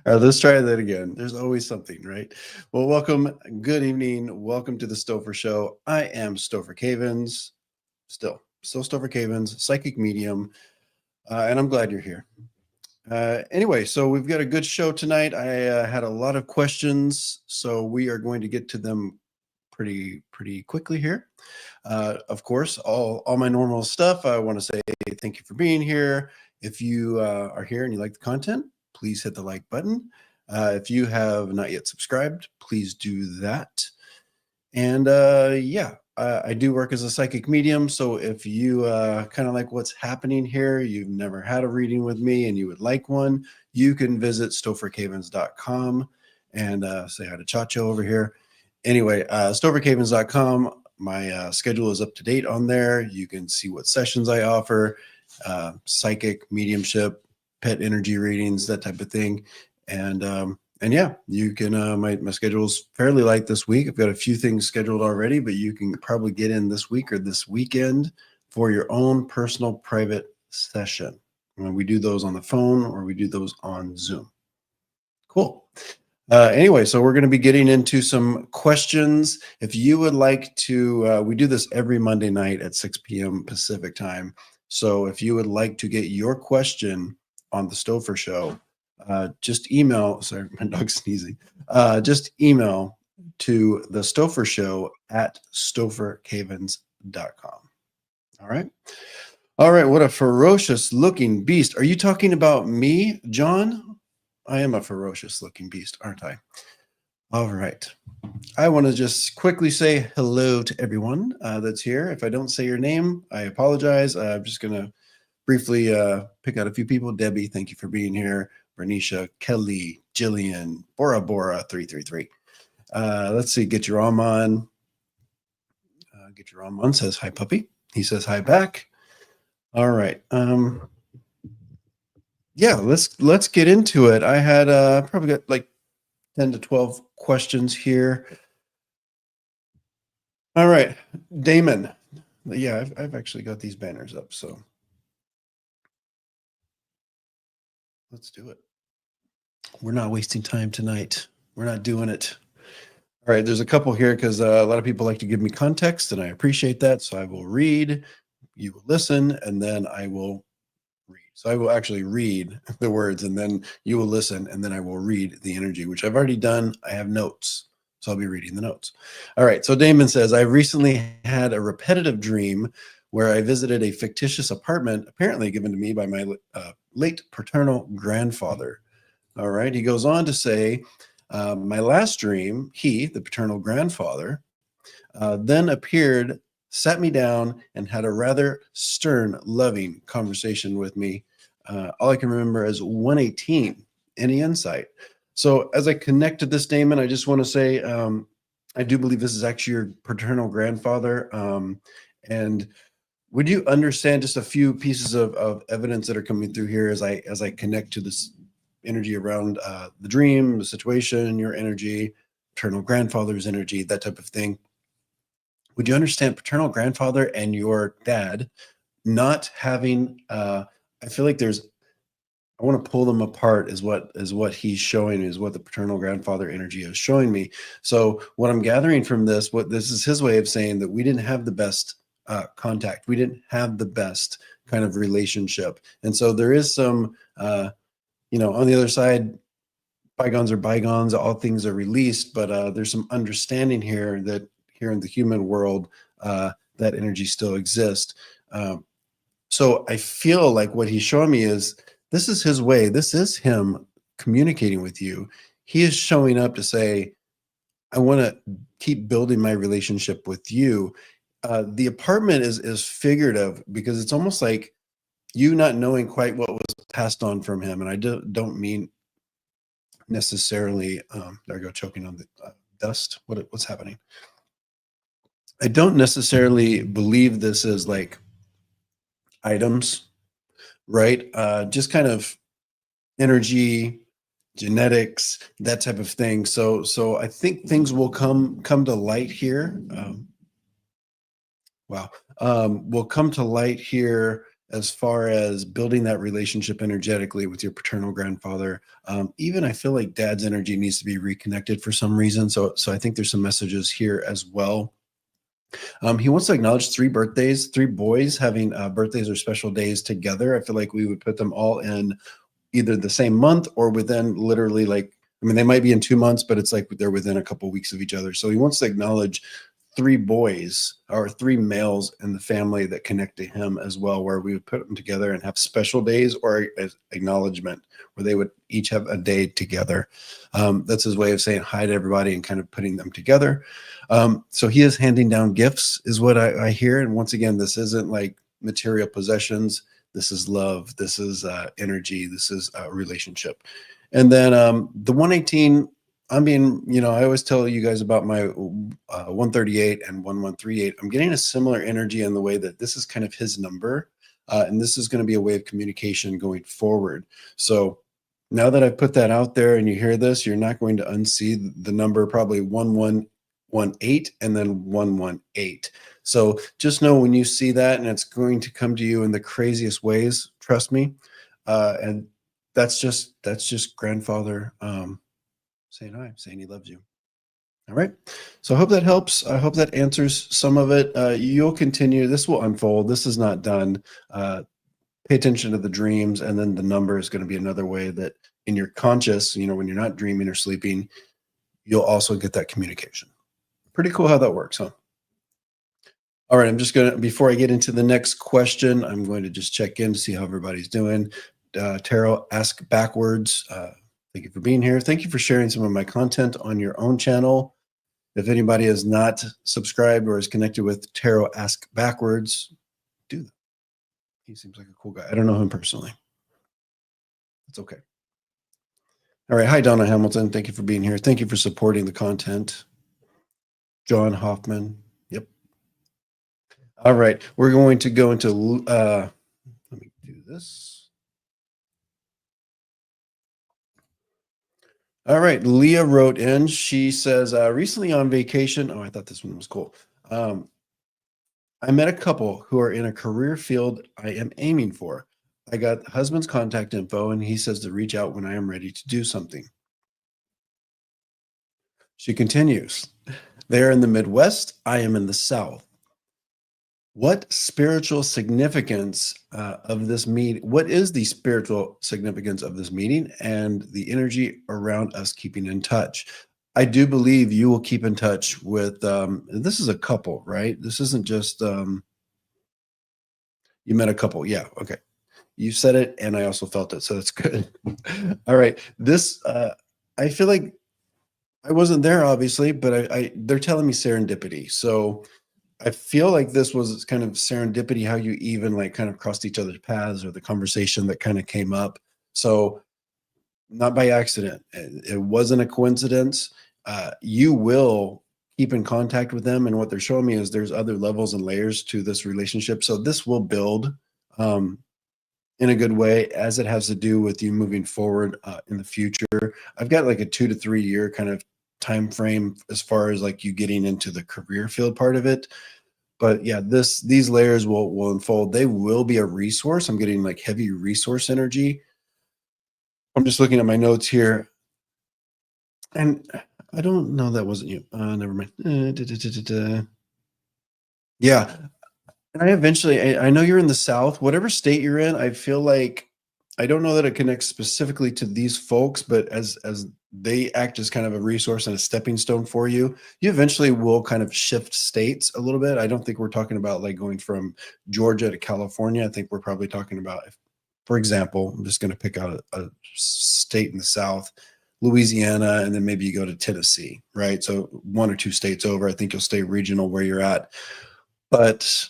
All right, let's try that again. There's always something, right? Well, welcome. Good evening. Welcome to the Stopher Show. I am Stopher Cavins, still Stopher Cavins, psychic medium, and I'm glad you're here. Anyway, so we've got a good show tonight. I had a lot of questions, so we are going to get to them pretty quickly here. Of course, all my normal stuff. I want to say thank you for being here. If you are here and you like the content, please hit the like button. If you have not yet subscribed, please do that. And yeah, I do work as a psychic medium. So if you kind of like what's happening here, you've never had a reading with me and you would like one, you can visit stophercavins.com and say hi to Chacho over here. Anyway, stophercavins.com. My schedule is up to date on there. You can see what sessions I offer, psychic, mediumship, pet energy readings, that type of thing. And yeah, you can, my schedule's fairly light this week. I've got a few things scheduled already, but you can probably get in this week or this weekend for your own personal private session. We do those on the phone or we do those on Zoom. Cool. Anyway, so we're going to be getting into some questions. If you would like to, we do this every Monday night at 6 p.m. Pacific time. So if you would like to get your question on the Stopher Show, just email, sorry, my dog's sneezing, just email to the Stopher Show at stophercavins.com. All right. All right. What a ferocious looking beast. Are you talking about me, John? I am a ferocious looking beast, aren't I? All right. I want to just quickly say hello to everyone that's here. If I don't say your name, I apologize. I'm just going to briefly pick out a few people. Debbie, thank you for being here. Bernicia, Kelly, Jillian, Bora Bora 333. Let's see. Get your arm on. Get your arm on says hi, puppy. He says hi back. All right. Yeah, let's get into it. I had probably got like 10 to 12 questions here. All right, Damon. Yeah, I've actually got these banners up, so let's do it. We're not wasting time tonight. We're not doing it. All right, there's a couple here because a lot of people like to give me context, and I appreciate that. So I will read, you will listen, and then I will read. So I will actually read the words, and then you will listen, and then I will read the energy, which I've already done. I have notes, so I'll be reading the notes. All right, so Damon says, I recently had a repetitive dream where I visited a fictitious apartment, apparently given to me by my late paternal grandfather. All right, he goes on to say, my last dream, he, the paternal grandfather, then appeared, sat me down, and had a rather stern, loving conversation with me. All I can remember is 118. Any insight? So as I connect to this, Damon, I just want to say I do believe this is actually your paternal grandfather. And would you understand just a few pieces of evidence that are coming through here as I connect to this energy around the dream, the situation, your energy, paternal grandfather's energy, that type of thing? Would you understand paternal grandfather and your dad not having, I feel like I want to pull them apart is what he's showing me, is what the paternal grandfather energy is showing me. So what I'm gathering from this, what this is his way of saying that we didn't have the best contact. We didn't have the best kind of relationship. And so there is some, on the other side, bygones are bygones, all things are released, but there's some understanding here that here in the human world, that energy still exists. So I feel like what he's showing me is this is his way. This is him communicating with you. He is showing up to say, I want to keep building my relationship with you. The apartment is figurative because it's almost like you not knowing quite what was passed on from him. And I don't mean necessarily, there I go, choking on the dust. What's happening? I don't necessarily believe this is like items, right? Just kind of energy, genetics, that type of thing. So I think things will come to light here. Will come to light here as far as building that relationship energetically with your paternal grandfather. Even I feel like dad's energy needs to be reconnected for some reason. So I think there's some messages here as well. He wants to acknowledge 3 birthdays, 3 boys having birthdays or special days together. I feel like we would put them all in either the same month or within literally like, I mean, they might be in 2 months, but it's like they're within a couple of weeks of each other. So he wants to acknowledge 3 boys or 3 males in the family that connect to him as well, where we would put them together and have special days or as acknowledgement where they would each have a day together. That's his way of saying hi to everybody and kind of putting them together. So he is handing down gifts is what I hear. And once again, this isn't like material possessions. This is love. This is energy. This is a relationship. And then the 118, I'm being, I always tell you guys about my 138 and 1138. I'm getting a similar energy in the way that this is kind of his number. And this is going to be a way of communication going forward. So now that I've put that out there and you hear this, you're not going to unsee the number, probably 1118 and then 118. So just know when you see that, and it's going to come to you in the craziest ways, trust me. And that's just grandfather saying hi, saying he loves you. All right. So I hope that helps. I hope that answers some of it. You'll continue. This will unfold. This is not done. Pay attention to the dreams, and then the number is going to be another way that in your conscious, when you're not dreaming or sleeping, you'll also get that communication. Pretty cool how that works, huh? All right. I'm just going to, before I get into the next question, I'm going to just check in to see how everybody's doing. Tarot, ask backwards. Thank you for being here. Thank you for sharing some of my content on your own channel. If anybody is not subscribed or is connected with Tarot Ask Backwards, do that. He seems like a cool guy. I don't know him personally. It's okay. All right. Hi, Donna Hamilton. Thank you for being here. Thank you for supporting the content. John Hoffman. Yep. All right. We're going to go into, let me do this. All right. Leah wrote in. She says, recently on vacation. Oh, I thought this one was cool. I met a couple who are in a career field I am aiming for. I got the husband's contact info, and he says to reach out when I am ready to do something. She continues. They're in the Midwest. I am in the South. What spiritual significance of this meeting? What is the spiritual significance of this meeting and the energy around us keeping in touch? I do believe you will keep in touch with, this is a couple, right? This isn't just, you met a couple. Yeah. Okay. You said it and I also felt it. So that's good. All right. This, I feel like I wasn't there obviously, but they're telling me serendipity. So I feel like this was kind of serendipity, how you even like kind of crossed each other's paths or the conversation that kind of came up. So not by accident. It wasn't a coincidence. You will keep in contact with them. And what they're showing me is there's other levels and layers to this relationship. So this will build in a good way as it has to do with you moving forward in the future. I've got like a 2 to 3 year kind of time frame as far as like you getting into the career field part of it. But yeah, these layers will unfold. They will be a resource. I'm getting like heavy resource energy. I'm just looking at my notes here. And I don't know, that wasn't you. Never mind. Yeah. And I know you're in the South, whatever state you're in, I feel like, I don't know that it connects specifically to these folks, but as they act as kind of a resource and a stepping stone for you, you eventually will kind of shift states a little bit. I don't think we're talking about like going from Georgia to California. I think we're probably talking about, for example, I'm just going to pick out a state in the South, Louisiana, and then maybe you go to Tennessee, right? So 1 or 2 states over. I think you'll stay regional where you're at. But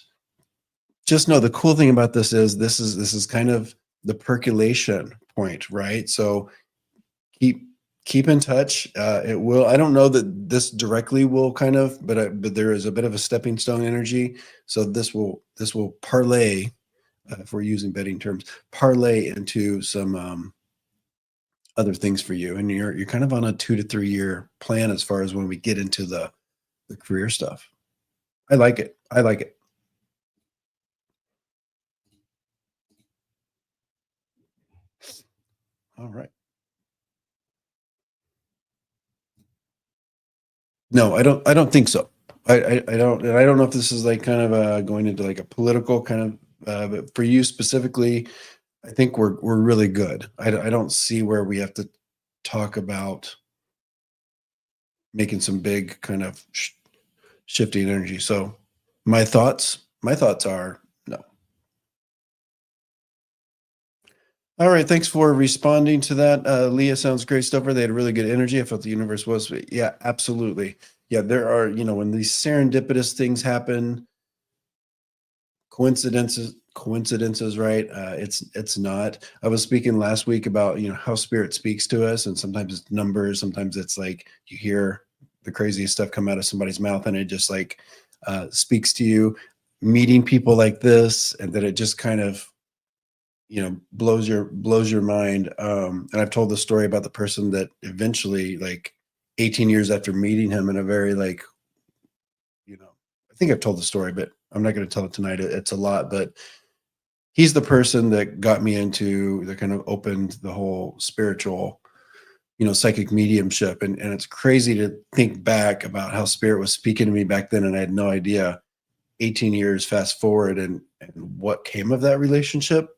just know the cool thing about this is kind of the percolation point, right? So keep in touch. It will. I don't know that this directly will kind of, but there is a bit of a stepping stone energy. So this will parlay, if we're using betting terms, parlay into some other things for you. And you're kind of on a 2 to 3 year plan as far as when we get into the career stuff. I like it. All right. No, I don't think so. I don't, and I don't know if this is like kind of going into like a political kind of, but for you specifically, I think we're really good. I don't see where we have to talk about making some big kind of shifting energy. So my thoughts are no. All right, thanks for responding to that. Leah sounds great stuff. They had really good energy. I felt the universe was, yeah, absolutely. Yeah, there are, when these serendipitous things happen, coincidences, right? It's not. I was speaking last week about, how spirit speaks to us, and sometimes it's numbers, sometimes it's like you hear the craziest stuff come out of somebody's mouth, and it just like speaks to you. Meeting people like this, and that it just kind of blows your mind. And I've told the story about the person that eventually, like 18 years after meeting him in a very like, I think I've told the story, but I'm not going to tell it tonight. It's a lot, but he's the person that got me into, that kind of opened the whole spiritual, psychic mediumship. And it's crazy to think back about how spirit was speaking to me back then, and I had no idea. 18 years fast forward, and what came of that relationship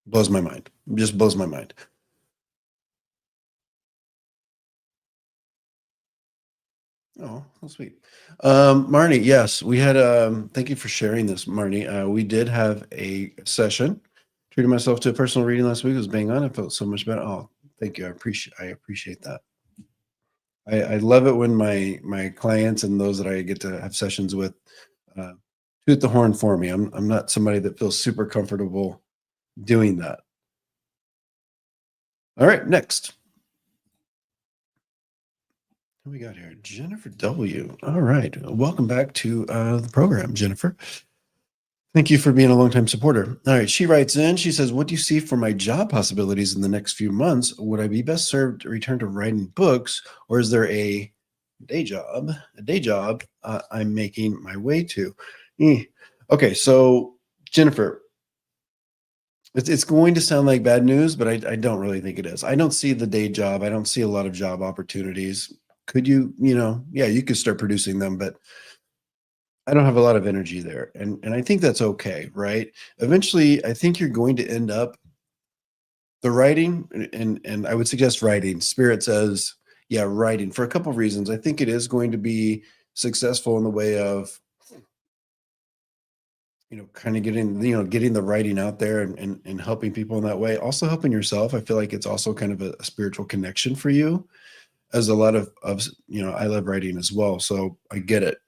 blows my mind. Just blows my mind. Oh, how sweet. Marnie, yes, we had, thank you for sharing this, Marnie. We did have a session. Treated myself to a personal reading last week. It was bang on. I felt so much better. Oh, thank you. I appreciate that. I love it when my clients and those that I get to have sessions with uh, toot the horn for me. I'm not somebody that feels super comfortable doing that. All right, next. Who we got here? Jennifer W. All right. Welcome back to the program, Jennifer. Thank you for being a longtime supporter. All right. She writes in, she says, what do you see for my job possibilities in the next few months? Would I be best served to return to writing books, or is there a day job I'm making my way to? Okay. So, Jennifer, it's going to sound like bad news, but I don't really think it is. I don't see the day job. I don't see a lot of job opportunities. Could you, yeah, you could start producing them, but I don't have a lot of energy there. And I think that's okay, right? Eventually, I think you're going to end up the writing, and I would suggest writing. Spirit says, yeah, writing, for a couple of reasons. I think it is going to be successful in the way of, kind of getting the writing out there, and helping people in that way. Also helping yourself. I feel like it's also kind of a spiritual connection for you, as a lot of I love writing as well. So I get it.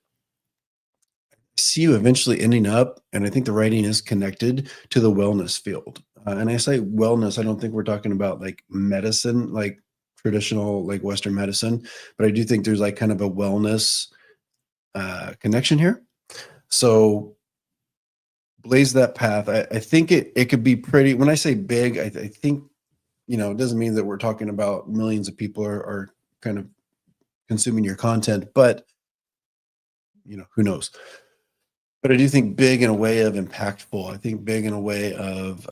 See you eventually ending up, and I think the writing is connected to the wellness field. And I say wellness, I don't think we're talking about like medicine, like traditional, like Western medicine, but I do think there's like kind of a wellness connection here. So blaze that path. I think it could be pretty. When I say big, I think, it doesn't mean that we're talking about millions of people are kind of consuming your content, but who knows? But I do think big in a way of impactful. I think big in a way of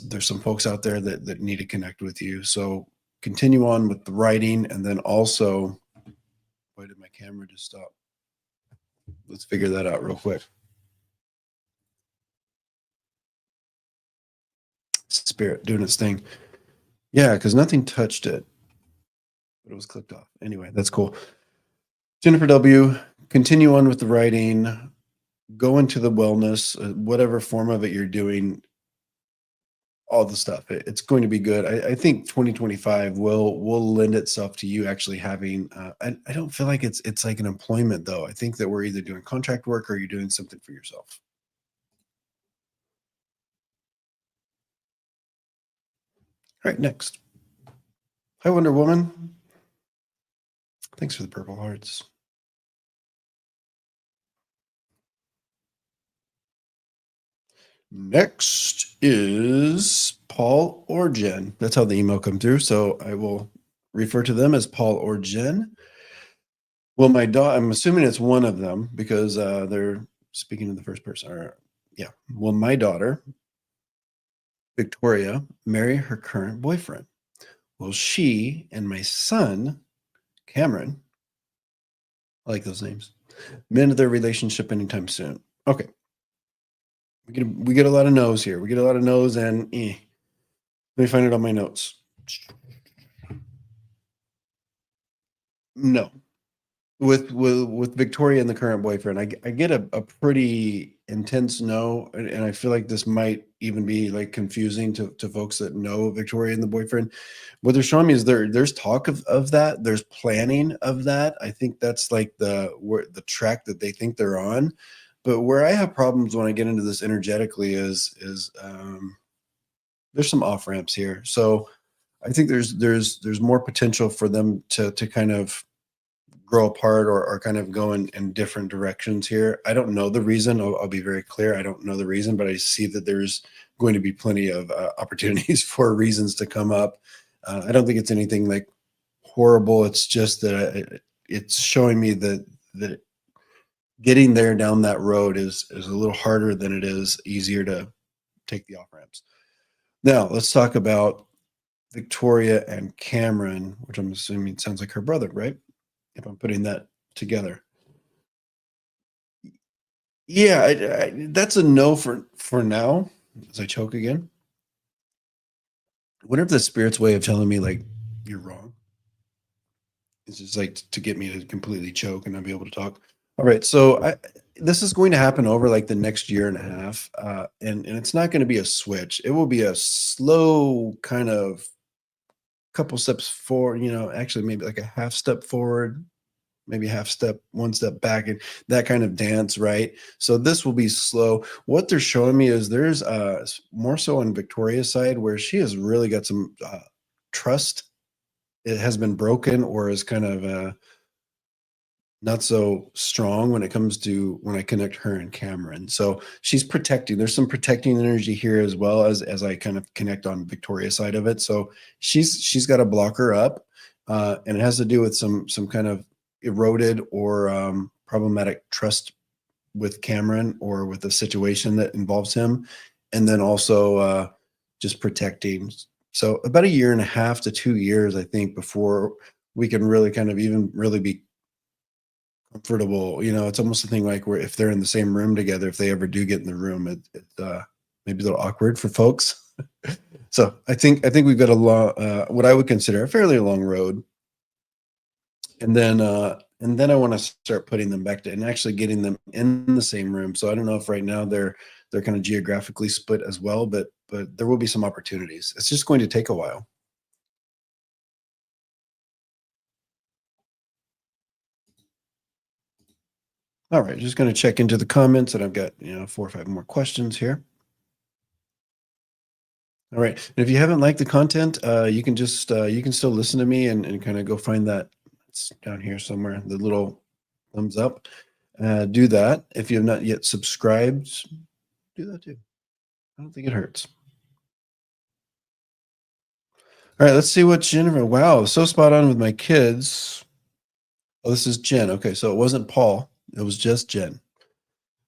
there's some folks out there that need to connect with you. So continue on with the writing, and then also, why did my camera just stop? Let's figure that out real quick. Spirit doing its thing. Yeah, because nothing touched it, but it was clicked off. Anyway, that's cool. Jennifer W., continue on with the writing. Go into the wellness, whatever form of it you're doing, all the stuff. It's going to be good. I think 2025 will lend itself to you actually having. I don't feel like it's like an employment though. I think that we're either doing contract work or you're doing something for yourself. All right, next. Hi, Wonder Woman. Thanks for the purple hearts. Next is Paul or Jen. That's how the email come through. So I will refer to them as Paul or Jen. Well, my daughter, I'm assuming it's one of them because they're speaking in the first person. Or, yeah. Well, my daughter Victoria marry her current boyfriend? Will she and my son, Cameron, I like those names, mend their relationship anytime soon? Okay. We get a lot of no's here. We get a lot of no's and Let me find it on my notes. No. With Victoria and the current boyfriend, I get a pretty intense no, and I feel like this might even be like confusing to folks that know Victoria and the boyfriend. What they're showing me is there's talk of that, there's planning of that. I think that's like the track that they think they're on. But where I have problems when I get into this energetically is there's some off ramps here. So I think there's more potential for them to kind of grow apart or kind of go in different directions here. I don't know the reason. I'll be very clear. I don't know the reason, but I see that there's going to be plenty of opportunities for reasons to come up. I don't think it's anything like horrible. It's just that it's showing me that getting there down that road is a little harder than it is easier to take the off ramps. Now let's talk about Victoria and Cameron, which I'm assuming sounds like her brother, right? If I'm putting that together. Yeah, that's a no for now. As I choke again. I wonder if the spirit's way of telling me like you're wrong. It's just like to get me to completely choke and not be able to talk. All right, so this is going to happen over like the next year and a half, and it's not going to be a switch. It will be a slow kind of couple steps forward. Actually maybe like a half step forward, maybe half step, one step back, and that kind of dance, right? So this will be slow. What they're showing me is there's more so on Victoria's side where she has really got some trust. It has been broken or is kind of not so strong when it comes to when I connect her and Cameron. So she's protecting. There's some protecting energy here as well as I kind of connect on Victoria's side of it. So she's got a blocker up, and it has to do with some kind of eroded or problematic trust with Cameron or with a situation that involves him, and then also just protecting. So about a year and a half to 2 years, I think, before we can really kind of even really be comfortable. It's almost a thing like where if they're in the same room together, if they ever do get in the room, it maybe a little awkward for folks. So I think we've got a long, what I would consider a fairly long road, and then I want to start putting them back to and actually getting them in the same room. So I don't know if right now they're kind of geographically split as well, but there will be some opportunities. It's just going to take a while. All right, just going to check into the comments, and I've got 4 or 5 more questions here. All right, and if you haven't liked the content, you can just you can still listen to me and kind of go find that. It's down here somewhere, the little thumbs up. Do that. If you have not yet subscribed, do that too. I don't think it hurts. All right, let's see what Jennifer. Wow, so spot on with my kids. Oh, this is Jen. Okay, so it wasn't Paul. It was just Jen.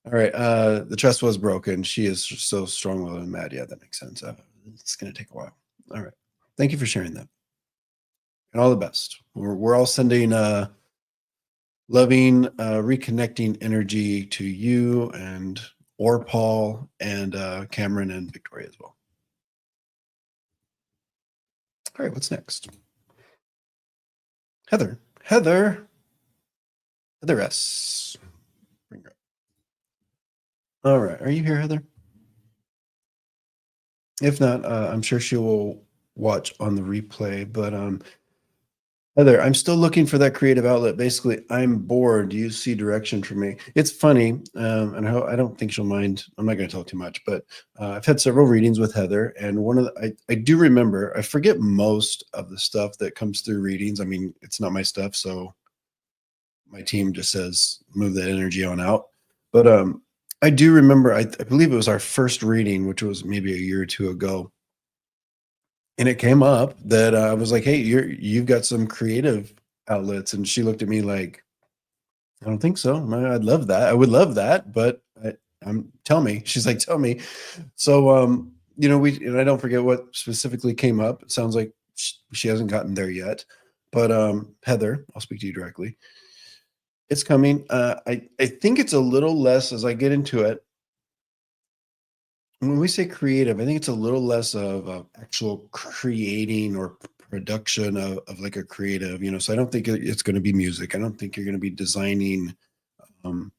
All right. The trust was broken. She is so strong-willed and mad. Yeah, that makes sense. It's going to take a while. All right. Thank you for sharing that. And all the best. We're all sending loving, reconnecting energy to you and or Paul and Cameron and Victoria as well. All right. What's next? Heather. Heather S. Bring her up. All right. Are you here, Heather? If not, I'm sure she will watch on the replay. But Heather, I'm still looking for that creative outlet. Basically, I'm bored. Do you see direction for me? It's funny, and I don't think she'll mind. I'm not going to tell too much, but I've had several readings with Heather, and one of I do remember. I forget most of the stuff that comes through readings. I mean, it's not my stuff, so my team just says move that energy on out. But I do remember. I believe it was our first reading, which was maybe a year or two ago. And it came up that I was like, "Hey, you've got some creative outlets," and she looked at me like, "I don't think so. I'd love that. I would love that, but tell me." She's like, "Tell me." So and I don't forget what specifically came up. It sounds like she hasn't gotten there yet, but Heather, I'll speak to you directly. It's coming. I think it's a little less as I get into it. When we say creative, I think it's a little less of actual creating or production of like a creative, so I don't think it's going to be music. I don't think you're going to be designing um,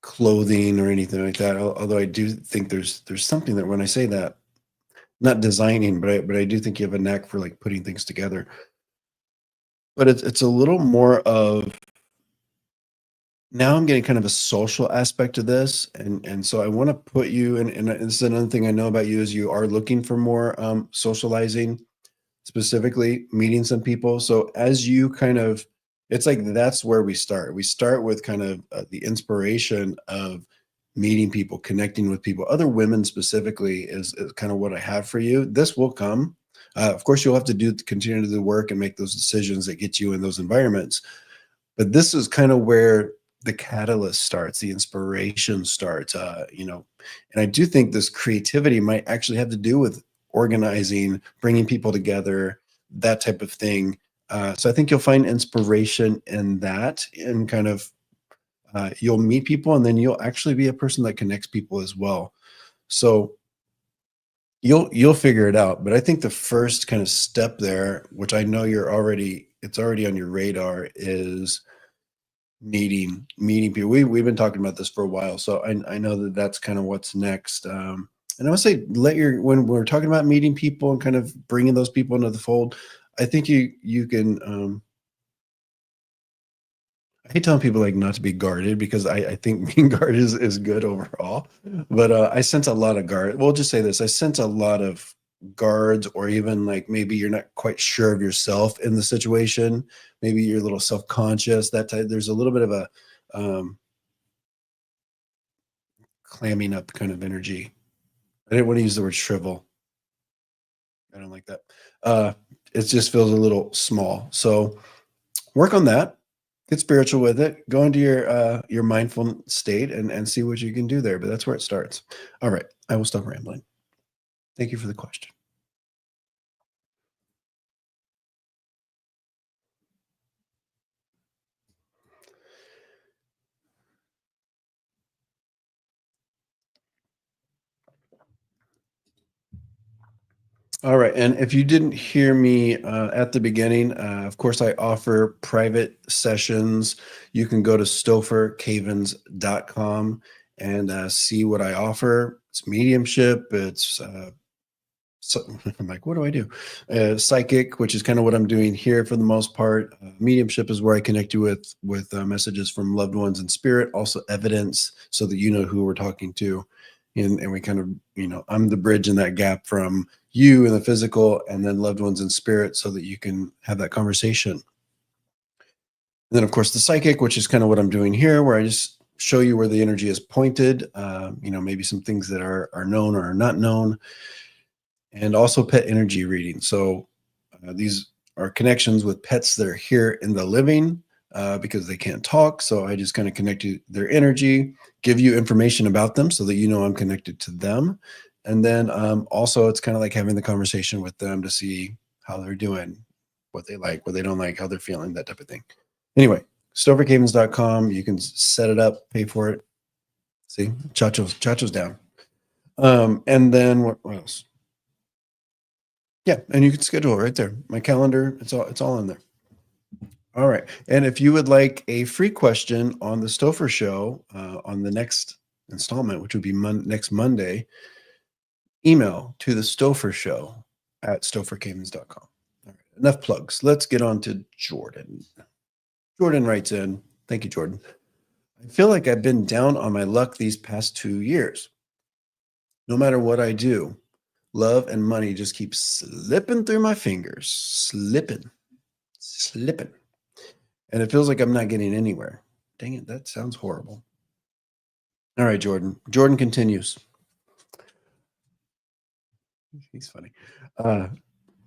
clothing or anything like that. Although I do think there's something that when I say that, not designing, but I do think you have a knack for like putting things together. But it's a little more of now I'm getting kind of a social aspect to this, and so I want to put you in. And this is another thing I know about you is you are looking for more socializing, specifically meeting some people. So as you kind of, it's like that's where we start. We start with kind of the inspiration of meeting people, connecting with people. Other women specifically is kind of what I have for you. This will come. Of course, you'll have to continue to do the work and make those decisions that get you in those environments. But this is kind of where the catalyst starts, the inspiration starts, and I do think this creativity might actually have to do with organizing, bringing people together, that type of thing. So I think you'll find inspiration in that, and kind of you'll meet people, and then you'll actually be a person that connects people as well. So you'll figure it out. But I think the first kind of step there, which I know it's already on your radar, is meeting people. We've been talking about this for a while, so I know that that's kind of what's next. And I would say when we're talking about meeting people and kind of bringing those people into the fold, I think you can. I hate telling people like not to be guarded because I think being guarded is good overall, but I sense a lot of guard. We'll just say this: I sense a lot of guards, or even like maybe you're not quite sure of yourself in the situation. Maybe you're a little self conscious. That type. There's a little bit of a um, clamming up kind of energy. I didn't want to use the word shrivel. I don't like that. Uh, it just feels a little small. So work on that. Get spiritual with it. Go into your mindful state and see what you can do there. But that's where it starts. All right. I will stop rambling. Thank you for the question. All right. And if you didn't hear me at the beginning, of course, I offer private sessions. You can go to stophercavins.com and see what I offer. It's mediumship. It's so I'm like, what do I do? Psychic, which is kind of what I'm doing here for the most part. Mediumship is where I connect you with messages from loved ones in spirit, also evidence, so that you know who we're talking to, and we kind of, I'm the bridge in that gap from you in the physical and then loved ones in spirit, so that you can have that conversation. And then, of course, the psychic, which is kind of what I'm doing here, where I just show you where the energy is pointed. Maybe some things that are known or are not known, and also pet energy reading. So these are connections with pets that are here in the living because they can't talk. So I just kind of connect you their energy, give you information about them so that you know I'm connected to them. And then also it's kind of like having the conversation with them to see how they're doing, what they like, what they don't like, how they're feeling, that type of thing. Anyway, stophercavins.com. You can set it up, pay for it. See, Chacho's down. And then what else? Yeah, and you can schedule it right there. My calendar, it's all in there. All right. And if you would like a free question on the Stopher Show on the next installment, which would be next Monday, email to the Stopher Show at stophercavins.com. All right. Enough plugs. Let's get on to Jordan. Jordan writes in, thank you, Jordan. I feel like I've been down on my luck these past 2 years. No matter what I do, love and money just keep slipping through my fingers, slipping. And it feels like I'm not getting anywhere. Dang it, that sounds horrible. All right, Jordan. Jordan continues. He's funny.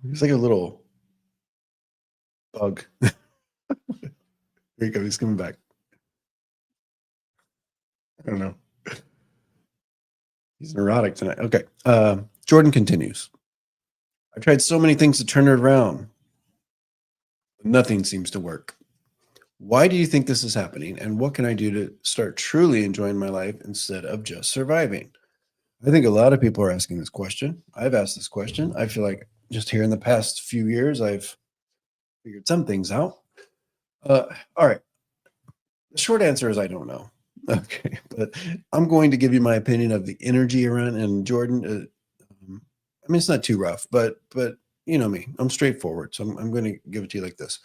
He's like a little bug. Here you go. He's coming back. I don't know. He's neurotic tonight. Okay. Jordan continues. I've tried so many things to turn it around. Nothing seems to work. Why do you think this is happening? And what can I do to start truly enjoying my life instead of just surviving? I think a lot of people are asking this question. I've asked this question. I feel like just here in the past few years, I've figured some things out. All right. The short answer is I don't know. Okay. But I'm going to give you my opinion of the energy around. And Jordan, I mean, it's not too rough, but you know me, I'm straightforward. So I'm going to give it to you like this.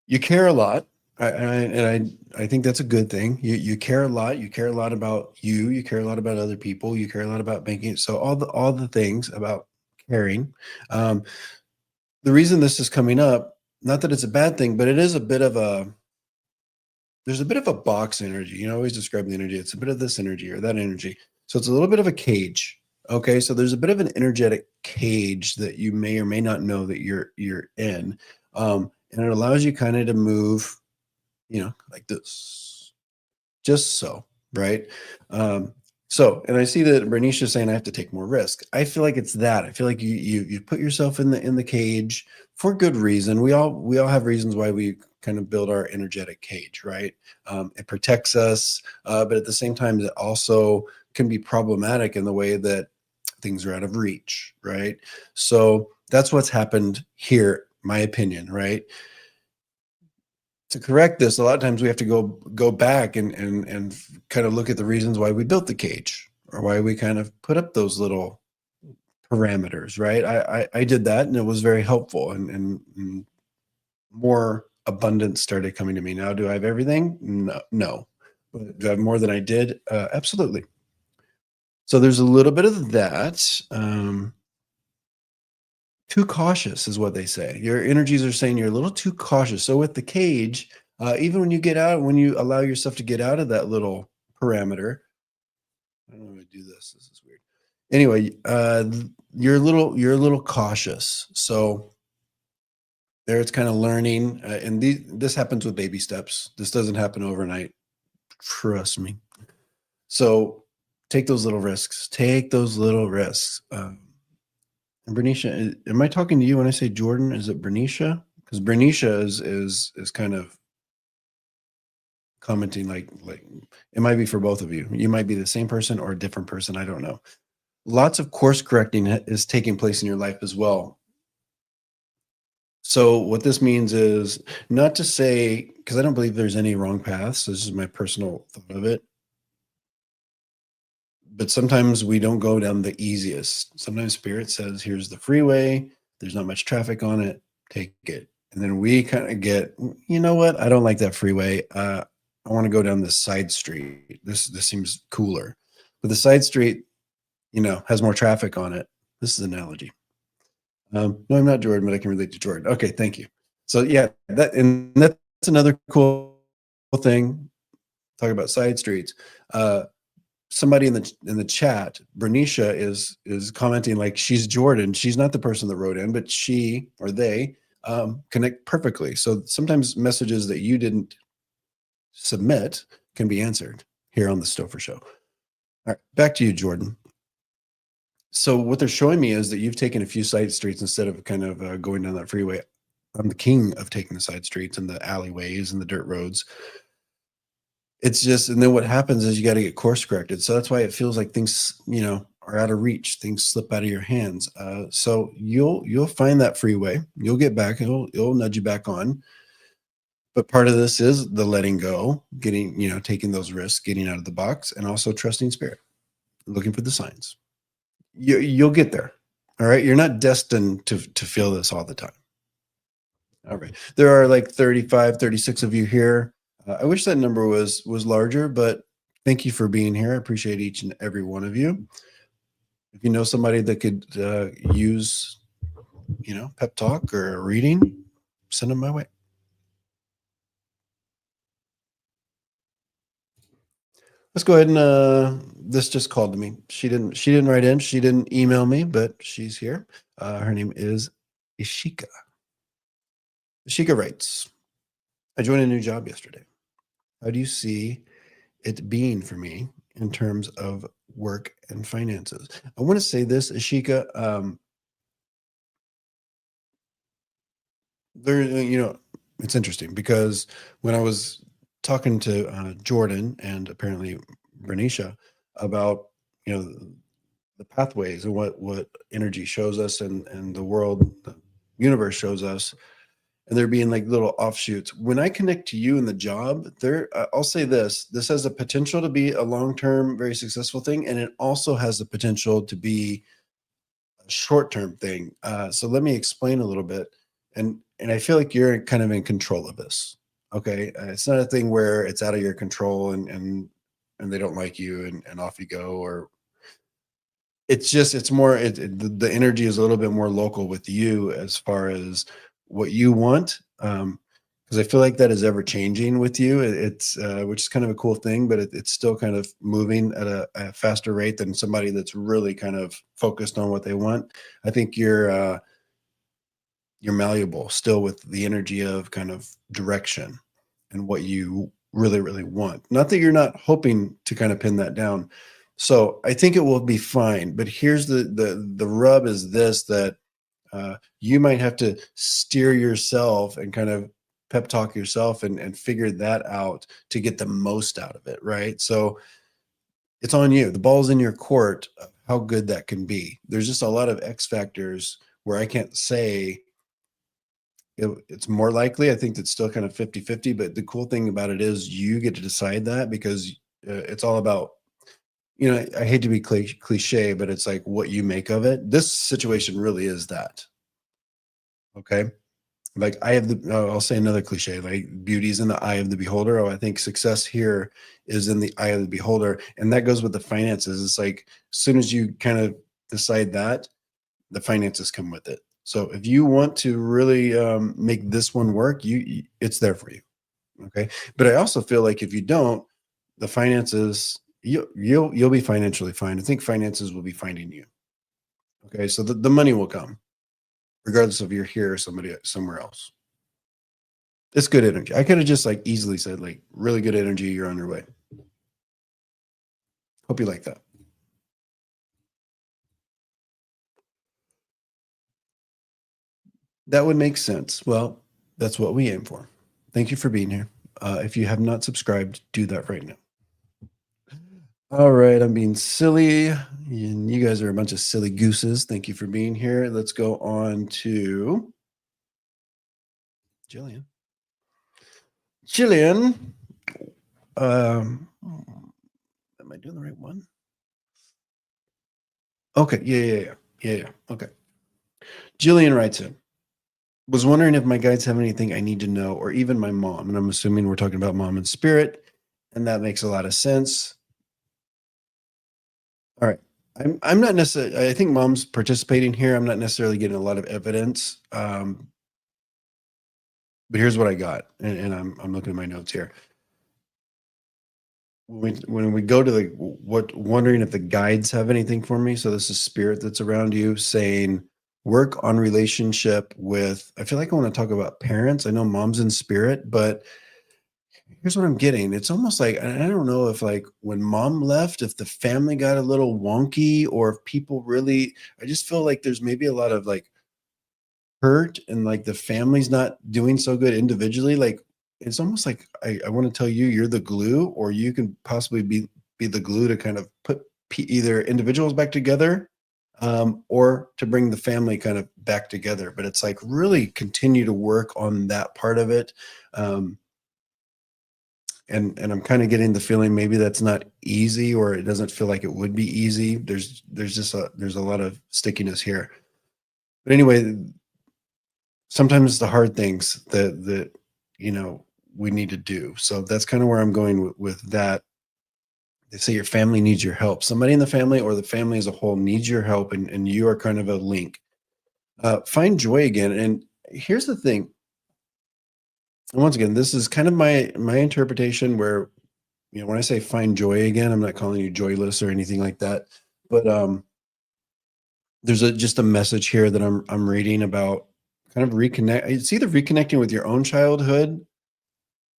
You care a lot. I think that's a good thing. You care a lot. You care a lot about you. You care a lot about other people. You care a lot about making it. So all the things about caring. Um, the reason this is coming up, not that it's a bad thing, but it is a bit of a there's a bit of a box energy. You know, I always describe the energy. It's a bit of this energy or that energy. So it's a little bit of a cage. Okay. So there's a bit of an energetic cage that you may or may not know that you're in. And it allows you kind of to move, like this, just so, right? Um, and I see that Bernice saying I have to take more risk. I feel like it's that. I feel like you put yourself in the cage for good reason. We all have reasons why we kind of build our energetic cage, right? It protects us, but at the same time, it also can be problematic in the way that things are out of reach, right? So that's what's happened here, my opinion, right? To correct this, a lot of times we have to go back and kind of look at the reasons why we built the cage or why we kind of put up those little parameters, right? I did that and it was very helpful and more abundance started coming to me. Now, do I have everything? No. But do I have more than I did? Absolutely. So there's a little bit of that. Too cautious is what they say. Your energies are saying you're a little too cautious. So with the cage, even when you get out, when you allow yourself to get out of that little parameter, I don't know how to do this. This is weird. Anyway, you're a little cautious. So there, it's kind of learning, and this happens with baby steps. This doesn't happen overnight. Trust me. So take those little risks. Take those little risks. And Bernicia, am I talking to you when I say Jordan? Is it Bernicia? Because Bernicia is kind of commenting like it might be for both of you. You might be the same person or a different person. I don't know. Lots of course correcting is taking place in your life as well. So what this means is not to say, because I don't believe there's any wrong paths. This is my personal thought of it. But sometimes we don't go down the easiest. Sometimes spirit says, here's the freeway. There's not much traffic on it. Take it. And then we kind of get, you know what? I don't like that freeway. I want to go down this side street. This seems cooler. But the side street, has more traffic on it. This is an analogy. No, I'm not Jordan, but I can relate to Jordan. Okay, thank you. So yeah, that's another cool thing. Talk about side streets. Somebody in the chat, Bernicia is commenting like she's Jordan. She's not the person that wrote in, but she or they connect perfectly. So sometimes messages that you didn't submit can be answered here on the Stopher Show. All right, back to you, Jordan. So what they're showing me is that you've taken a few side streets instead of kind of going down that freeway. I'm the king of taking the side streets and the alleyways and the dirt roads. It's just, and then what happens is you got to get course corrected. So that's why it feels like things, are out of reach. Things slip out of your hands. So you'll find that freeway. You'll get back. It'll nudge you back on. But part of this is the letting go, getting, taking those risks, getting out of the box, and also trusting spirit, looking for the signs. You'll get there. All right. You're not destined to feel this all the time. All right. There are like 35, 36 of you here. I wish that number was larger, but thank you for being here. I appreciate each and every one of you. If you know somebody that could use, pep talk or a reading, send them my way. Let's go ahead and this just called to me. She didn't write in. She didn't email me, but she's here. Her name is Ishika. Ishika writes, I joined a new job yesterday. How do you see it being for me in terms of work and finances. I want to say this, Ashika. It's interesting because when I was talking to Jordan and apparently Bernicia about, the pathways and what energy shows us and the world, the universe shows us, and there being like little offshoots. When I connect to you in the job, I'll say this has a potential to be a long-term, very successful thing. And it also has the potential to be a short-term thing. So let me explain a little bit. And I feel like you're kind of in control of this. Okay. It's not a thing where it's out of your control and they don't like you and off you go, or it's more, the energy is a little bit more local with you as far as what you want. Because I feel like that is ever changing with you. It's which is kind of a cool thing, but it's still kind of moving at a faster rate than somebody that's really kind of focused on what they want. I think you're malleable still with the energy of kind of direction and what you really, really want. Not that you're not hoping to kind of pin that down. So I think it will be fine. But here's the rub is this, that you might have to steer yourself and kind of pep talk yourself and figure that out to get the most out of it. Right. So it's on you. The ball's in your court of how good that can be. There's just a lot of X factors where I can't say it's more likely. I think that's still kind of 50-50, but the cool thing about it is you get to decide that, because it's all about, I hate to be cliche, but it's like what you make of it. This situation really is that. Okay. Like I'll say another cliche, like beauty's in the eye of the beholder. Oh, I think success here is in the eye of the beholder. And that goes with the finances. It's like, as soon as you kind of decide that, the finances come with it. So if you want to really make this one work, it's there for you. Okay. But I also feel like if you don't, the finances, you'll be financially fine. I think finances will be finding you. Okay. So the money will come regardless if you're here or somewhere else. It's good energy. I could have just like easily said like really good energy. You're on your way. Hope you like that. That would make sense. Well, that's what we aim for. Thank you for being here. If you have not subscribed, do that right now. All right, I'm being silly, and you guys are a bunch of silly gooses. Thank you for being here. Let's go on to Jillian. Jillian, am I doing the right one? Okay, yeah. Okay. Jillian writes in, was wondering if my guides have anything I need to know, or even my mom. And I'm assuming we're talking about mom and spirit, and that makes a lot of sense. All right. I'm not necessarily, I think mom's participating here. I'm not necessarily getting a lot of evidence. But here's what I got. And I'm looking at my notes here. When we go to wondering if the guides have anything for me. So this is spirit that's around you saying, work on relationship with, I feel like I want to talk about parents. I know mom's in spirit, but here's what I'm getting. It's almost like, I don't know if like when mom left, if the family got a little wonky, or if people really, I just feel like there's maybe a lot of like hurt, and like the family's not doing so good individually. Like it's almost like I want to tell you, you're the glue, or you can possibly be the glue to kind of put either individuals back together, or to bring the family kind of back together. But it's like really continue to work on that part of it. And I'm kind of getting the feeling maybe that's not easy, or it doesn't feel like it would be easy. There's a lot of stickiness here. But anyway, sometimes it's the hard things that we need to do. So that's kind of where I'm going with that. They say your family needs your help. Somebody in the family, or the family as a whole, needs your help, and you are kind of a link. Find joy again. And here's the thing. And once again, this is kind of my interpretation, where when I say find joy again, I'm not calling you joyless or anything like that. But there's just a message here that I'm reading about kind of reconnect. It's either reconnecting with your own childhood,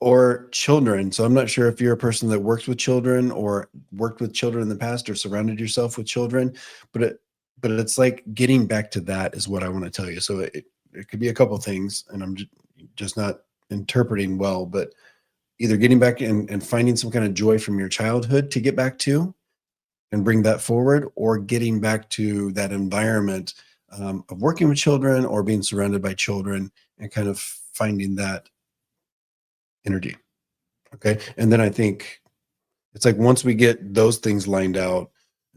or children. So I'm not sure if you're a person that works with children or worked with children in the past or surrounded yourself with children, but it's like getting back to that is what I want to tell you. So it could be a couple things, and I'm just not interpreting well, but either getting back and finding some kind of joy from your childhood to get back to and bring that forward, or getting back to that environment of working with children or being surrounded by children and kind of finding that energy. Okay. And then I think it's like once we get those things lined out,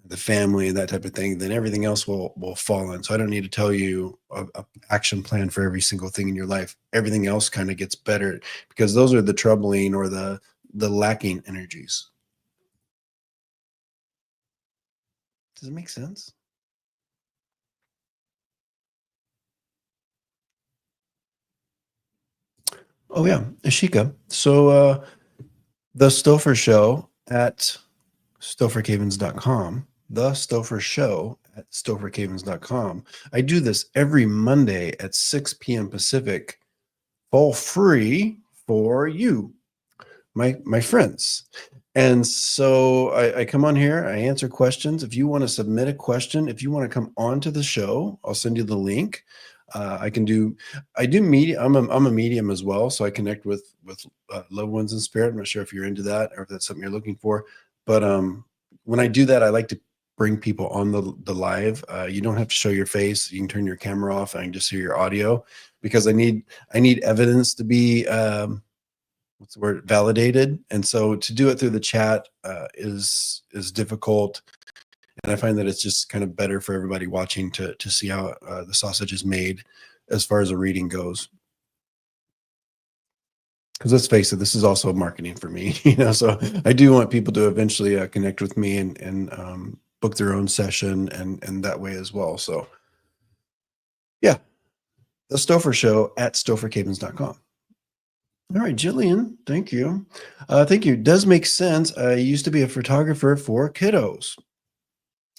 the family and that type of thing, then everything else will fall in. So I don't need to tell you a action plan for every single thing in your life. Everything else kind of gets better because those are the troubling or the lacking energies. Does it make sense? Oh yeah, Ashika. So the Stopher Show at stophercavins.com, the Stopher Show at stophercavins.com. I do this every Monday at 6 p.m. Pacific, all free for you, my friends. And so I come on here, I answer questions. If you want to submit a question, if you want to come on to the show, I'll send you the link. I do media. I'm a medium as well, so I connect with loved ones in spirit. I'm not sure if you're into that or if that's something you're looking for, but when I do that, I like to bring people on the live. You don't have to show your face. You can turn your camera off. I can just hear your audio because I need evidence to be what's the word, validated. And so to do it through the chat is difficult. And I find that it's just kind of better for everybody watching to see how the sausage is made as far as a reading goes. Because let's face it, this is also marketing for me, so I do want people to eventually connect with me and book their own session and that way as well. So yeah, the Stopher Show at stophercavins.com. All right, Jillian, thank you. Thank you. Does make sense. I used to be a photographer for kiddos.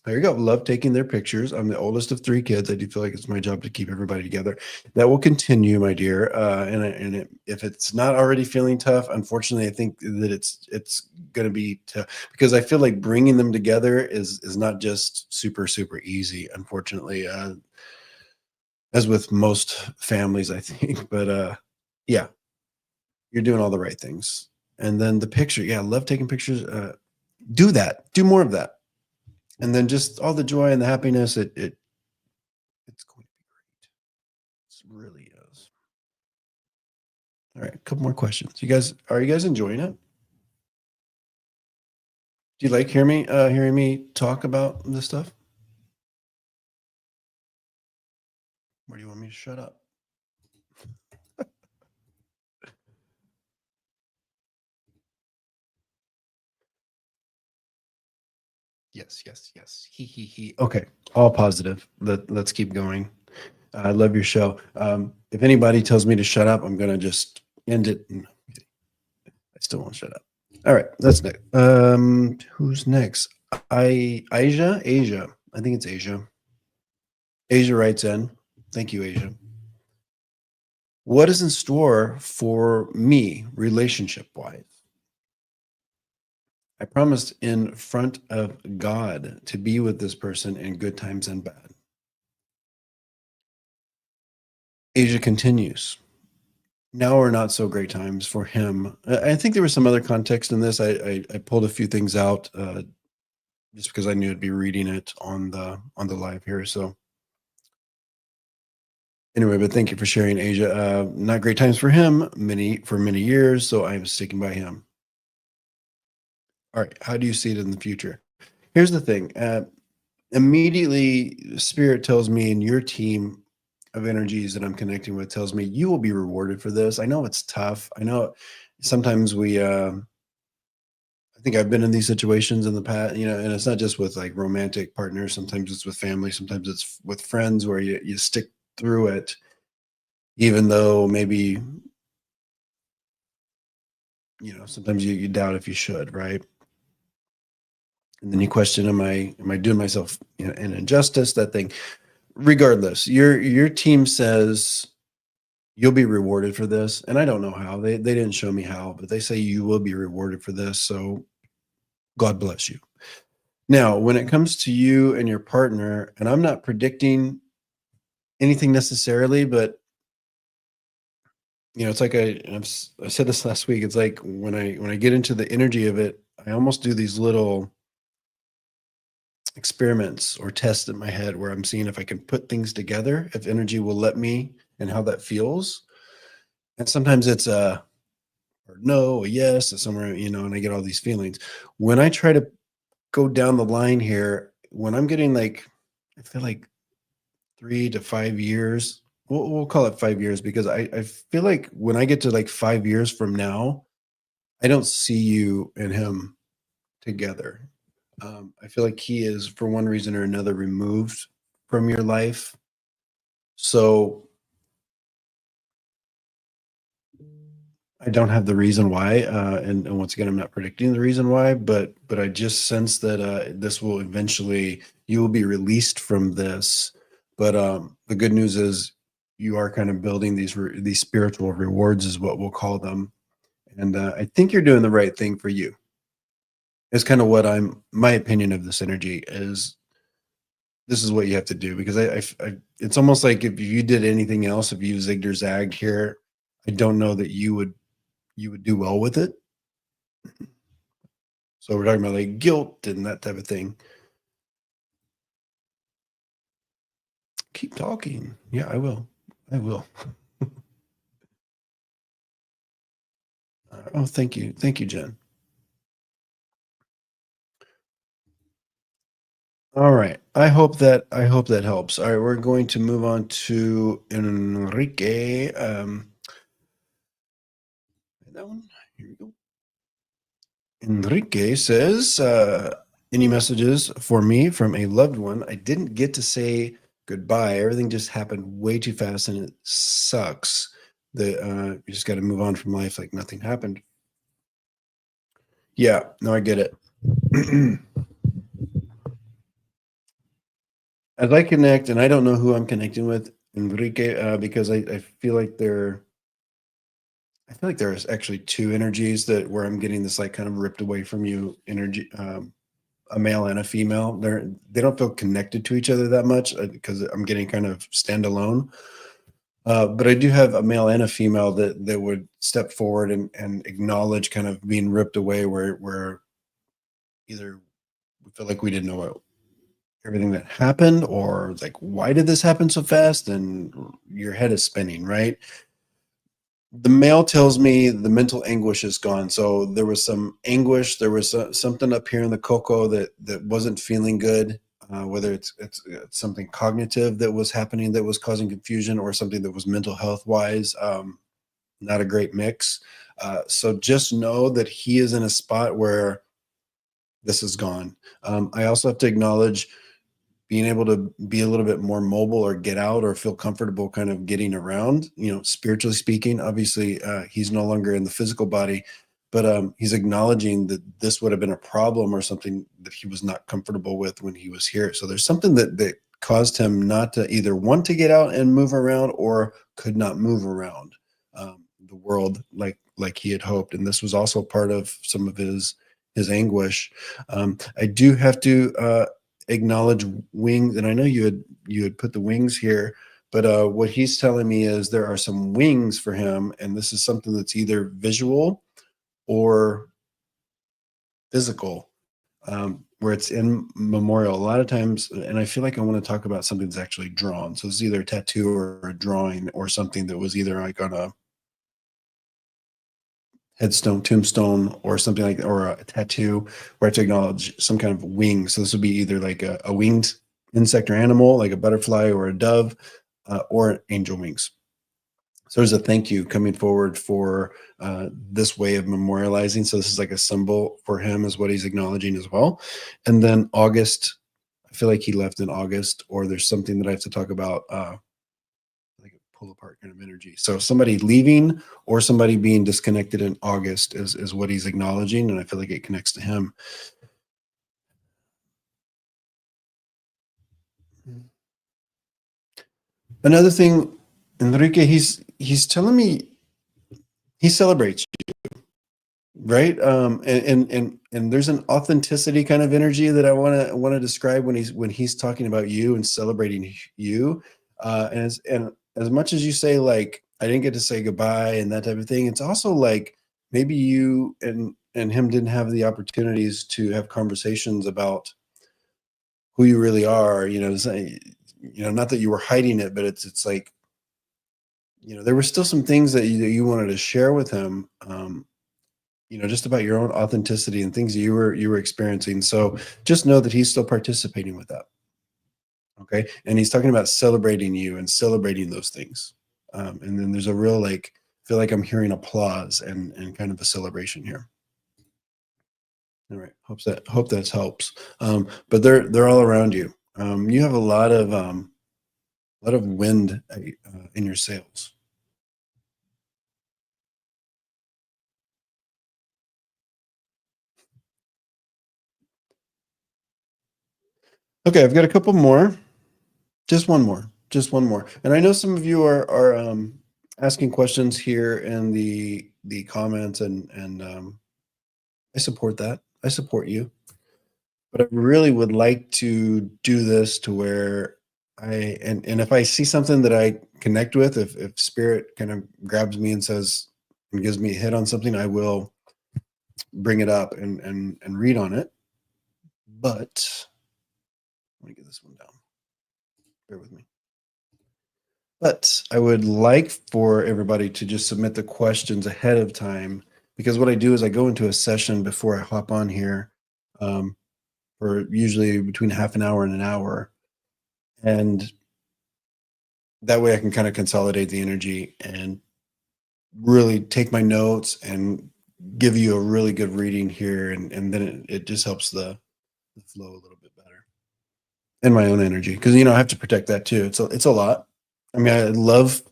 There you go. Love taking their pictures. I'm the oldest of 3 kids. I do feel like it's my job to keep everybody together. That will continue, my dear. If it's not already feeling tough, unfortunately, I think that it's going to be tough because I feel like bringing them together is not just super, super easy, unfortunately, as with most families, I think. But yeah, you're doing all the right things. And then the picture, yeah, I love taking pictures. Do that. Do more of that. And then just all the joy and the happiness, it's going to be great. It really is. All right, a couple more questions. Are you guys enjoying it? Do you like hearing me talk about this stuff? Or do you want me to shut up? Yes, yes, yes. He. Okay, all positive. Let's keep going. I love your show. If anybody tells me to shut up, I'm gonna just end it. I still won't shut up. All right, that's next. Who's next? Asia. I think it's Asia. Asia writes in. Thank you, Asia. What is in store for me, relationship wise? I promised in front of God to be with this person in good times and bad. Asia continues. Now are not so great times for him. I think there was some other context in this. I pulled a few things out just because I knew I'd be reading it on the live here. So anyway, but thank you for sharing, Asia. Not great times for him for many years, so I am sticking by him. All right, how do you see it in the future? Here's the thing. Immediately, Spirit tells me, and your team of energies that I'm connecting with tells me you will be rewarded for this. I know it's tough. I know sometimes I think I've been in these situations in the past, and it's not just with like romantic partners. Sometimes it's with family. Sometimes it's with friends where you stick through it, even though maybe, sometimes you doubt if you should, right? And then you question, am I doing myself an injustice? That thing. Regardless, your team says You'll be rewarded for this. And I don't know how. They didn't show me how, but they say you will be rewarded for this. So God bless you. Now, when it comes to you and your partner, and I'm not predicting anything necessarily, but it's like I said this last week. It's like when I get into the energy of it, I almost do these little experiments or tests in my head where I'm seeing if I can put things together, if energy will let me, and how that feels. And sometimes it's a or no, a yes, or somewhere, and I get all these feelings. When I try to go down the line here, when I'm getting like, I feel like 3 to 5 years, we'll call it 5 years because I feel like when I get to like 5 years from now, I don't see you and him together. I feel like he is, for one reason or another, removed from your life. So I don't have the reason why, and once again, I'm not predicting the reason why, but I just sense that this will eventually, you will be released from this. But the good news is you are kind of building these spiritual rewards, is what we'll call them, and I think you're doing the right thing for you. It's kind of what my opinion of this energy is. This is what you have to do because it's almost like if you did anything else, if you zigged or zagged here, I don't know that you would do well with it. So we're talking about like guilt and that type of thing. Keep talking. Yeah, I will. I will. Oh, thank you. Thank you, Jen. All right. I hope that helps. All right, we're going to move on to Enrique. That one. Here we go. Enrique says, any messages for me from a loved one? I didn't get to say goodbye. Everything just happened way too fast and it sucks that you just got to move on from life like nothing happened. Yeah, no, I get it. As I connect, and I don't know who I'm connecting with, Enrique, because I feel like there's actually two energies that where I'm getting this like kind of ripped away from you energy. A male and a female. They don't feel connected to each other that much because I'm getting kind of standalone. But I do have a male and a female that would step forward and acknowledge kind of being ripped away where either we feel like we didn't know everything that happened or like why did this happen so fast and your head is spinning, right? The male tells me the mental anguish is gone. So there was some anguish. There was something up here in the cocoa that wasn't feeling good. Whether it's something cognitive that was happening that was causing confusion, or something that was mental health wise, not a great mix. So just know that he is in a spot where this is gone. I also have to acknowledge being able to be a little bit more mobile or get out or feel comfortable kind of getting around, spiritually speaking. Obviously, he's no longer in the physical body, but he's acknowledging that this would have been a problem or something that he was not comfortable with when he was here. So there's something that caused him not to either want to get out and move around or could not move around the world like he had hoped. And this was also part of some of his anguish. I do have to acknowledge wings, and I know you had put the wings here, but what he's telling me is there are some wings for him, and this is something that's either visual or physical, where it's in memorial a lot of times. And I feel like I want to talk about something that's actually drawn, so it's either a tattoo or a drawing or something that was either like on a headstone, tombstone, or something like, or a tattoo where to acknowledge some kind of wing. So this would be either like a winged insect or animal, like a butterfly or a dove, or angel wings. So there's a thank you coming forward for this way of memorializing. So this is like a symbol for him, is what he's acknowledging as well. And then August, I feel like he left in August, or there's something that I have to talk about. Like a pull apart kind of energy. So somebody leaving or somebody being disconnected in August is what he's acknowledging, and I feel like it connects to him. Another thing, Enrique, he's telling me he celebrates you, right? And there's an authenticity kind of energy that I want to describe when he's talking about you and celebrating you. And as much as you say, like, I didn't get to say goodbye and that type of thing, it's also like maybe you and him didn't have the opportunities to have conversations about who you really are. Not that you were hiding it, but it's like, there were still some things that you wanted to share with him, just about your own authenticity and things you were experiencing. So just know that he's still participating with that. Okay. And he's talking about celebrating you and celebrating those things. And then there's a real, like, feel like I'm hearing applause and kind of a celebration here. All right. Hope that helps. But they're all around you. You have a lot of wind in your sails. Okay, I've got a couple more. Just one more. Just one more. And I know some of you are asking questions here in the comments, and I support that. I support you. But I really would like to do this to where and if I see something that I connect with, if spirit kind of grabs me and says and gives me a hit on something, I will bring it up and read on it. But let me get this one down. Bear with me. But I would like for everybody to just submit the questions ahead of time, because what I do is I go into a session before I hop on here, um, for usually between half an hour and an hour. And that way I can kind of consolidate the energy and really take my notes and give you a really good reading here. And then it just helps the flow a little bit better. And my own energy. Because, I have to protect that too. It's a lot. I mean, I love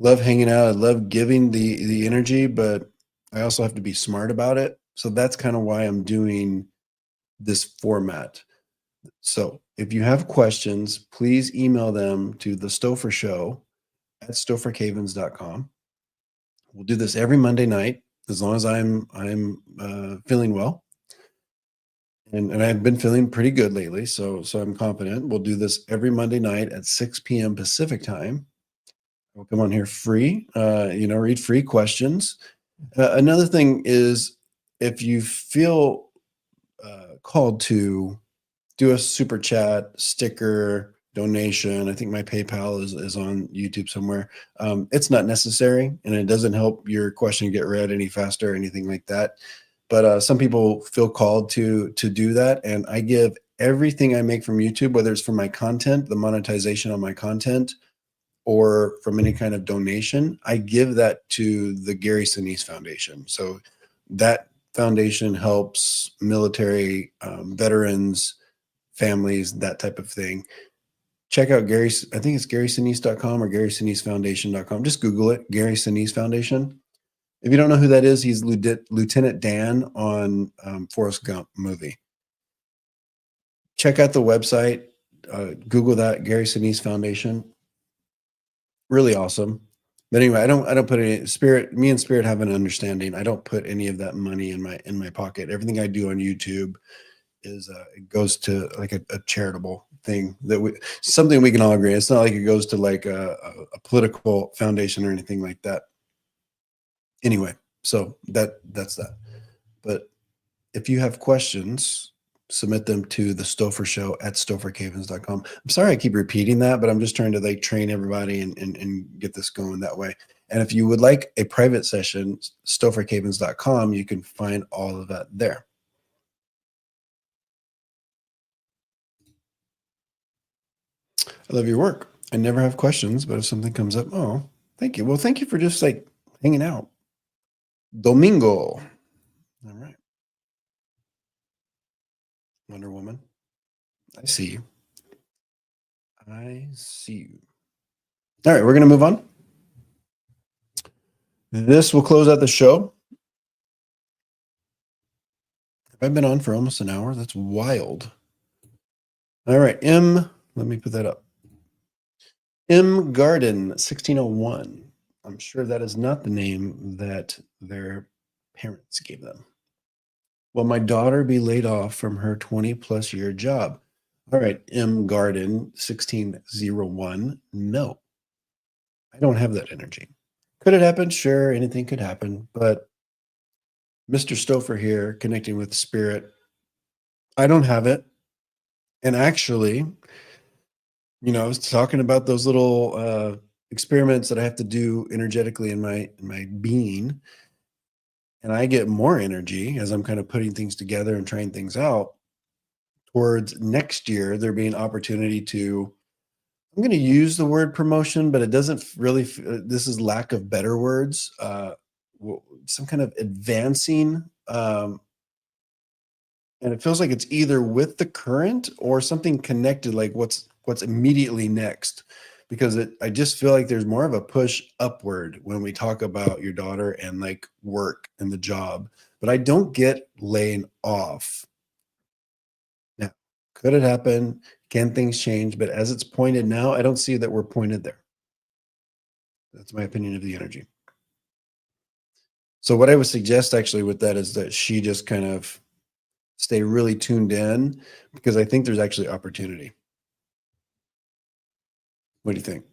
hanging out. I love giving the energy, but I also have to be smart about it. So that's kind of why I'm doing this format. So if you have questions, please email them to the Stopher Show at stophercavins.com. We'll do this every Monday night as long as I'm feeling well. And I've been feeling pretty good lately, so I'm confident. We'll do this every Monday night at 6 p.m. Pacific time. We'll come on here free, read free questions. Another thing is, if you feel called to do a super chat, sticker, donation, I think my PayPal is on YouTube somewhere. It's not necessary, and it doesn't help your question get read any faster or anything like that. But some people feel called to do that, and I give everything I make from YouTube, whether it's from my content, the monetization on my content, or from any kind of donation, I give that to the Gary Sinise Foundation. So that foundation helps military veterans, families, that type of thing. Check out Gary's, I think it's GarySinise.com or GarySiniseFoundation.com. Just Google it, Gary Sinise Foundation. If you don't know who that is, he's Lieutenant Dan on Forrest Gump movie. Check out the website. Google that, Gary Sinise Foundation. Really awesome. But anyway, I don't put any spirit. Me and Spirit have an understanding. I don't put any of that money in my pocket. Everything I do on YouTube is it goes to like a charitable thing something we can all agree. It's not like it goes to like a political foundation or anything like that. Anyway, so that's that. But if you have questions, submit them to the Stopher Show at stophercavins.com. I'm sorry I keep repeating that, but I'm just trying to like train everybody and get this going that way. And if you would like a private session, stophercavins.com, you can find all of that there. I love your work. I never have questions, but if something comes up, oh, thank you. Well, thank you for just like hanging out. Domingo. All right. Wonder Woman. I see you. I see you. All right, we're going to move on. This will close out the show. I've been on for almost an hour. That's wild. All right, let me put that up. M. Garden, 1601. I'm sure that is not the name that their parents gave them. Will my daughter be laid off from her 20+ year job? All right, M. Garden, 1601. No, I don't have that energy. Could it happen? Sure, anything could happen. But Mr. Stopher here, connecting with spirit, I don't have it. And actually, I was talking about those little experiments that I have to do energetically in my being, and I get more energy as I'm kind of putting things together and trying things out. Towards next year, there being opportunity to. I'm going to use the word promotion, but it doesn't really. This is lack of better words. Some kind of advancing. And it feels like it's either with the current or something connected, like what's immediately next, because I just feel like there's more of a push upward when we talk about your daughter and like work and the job, but I don't get laying off. Now, could it happen? Can things change? But as it's pointed now, I don't see that we're pointed there. That's my opinion of the energy. So what I would suggest actually with that is that she just kind of stay really tuned in, because I think there's actually opportunity. What do you think?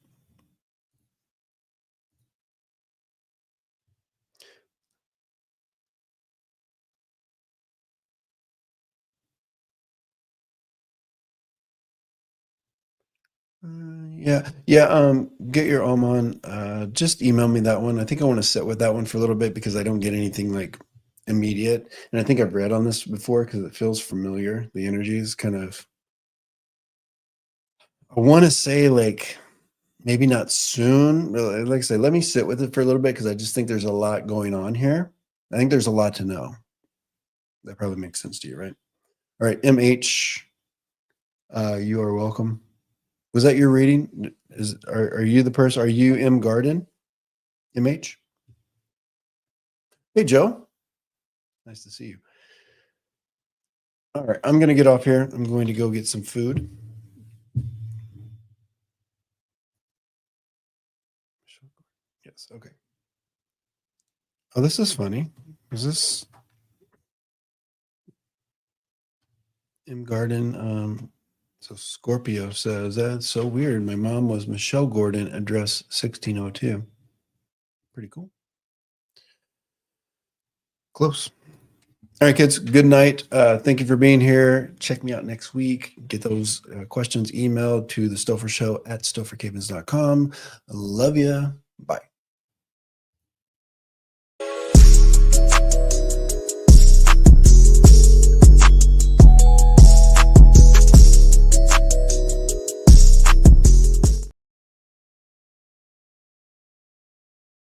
Yeah, yeah. Get your Om on. Just email me that one. I think I want to sit with that one for a little bit because I don't get anything like immediate. And I think I've read on this before because it feels familiar. The energy is kind of. I want to say like maybe not soon. But like I say, let me sit with it for a little bit because I just think there's a lot going on here. I think there's a lot to know. That probably makes sense to you, right? All right, MH. You are welcome. Was that your reading? Are you the person? Are you M Garden? MH? Hey, Joe. Nice to see you. All right, I'm going to get off here. I'm going to go get some food. Yes, okay. Oh, this is funny. Is this M Garden? So Scorpio says, that's so weird. My mom was Michelle Gordon, address 1602. Pretty cool. Close. All right, kids. Good night. Thank you for being here. Check me out next week. Get those questions emailed to the Stopher Show at stophercavins.com. Love you. Bye.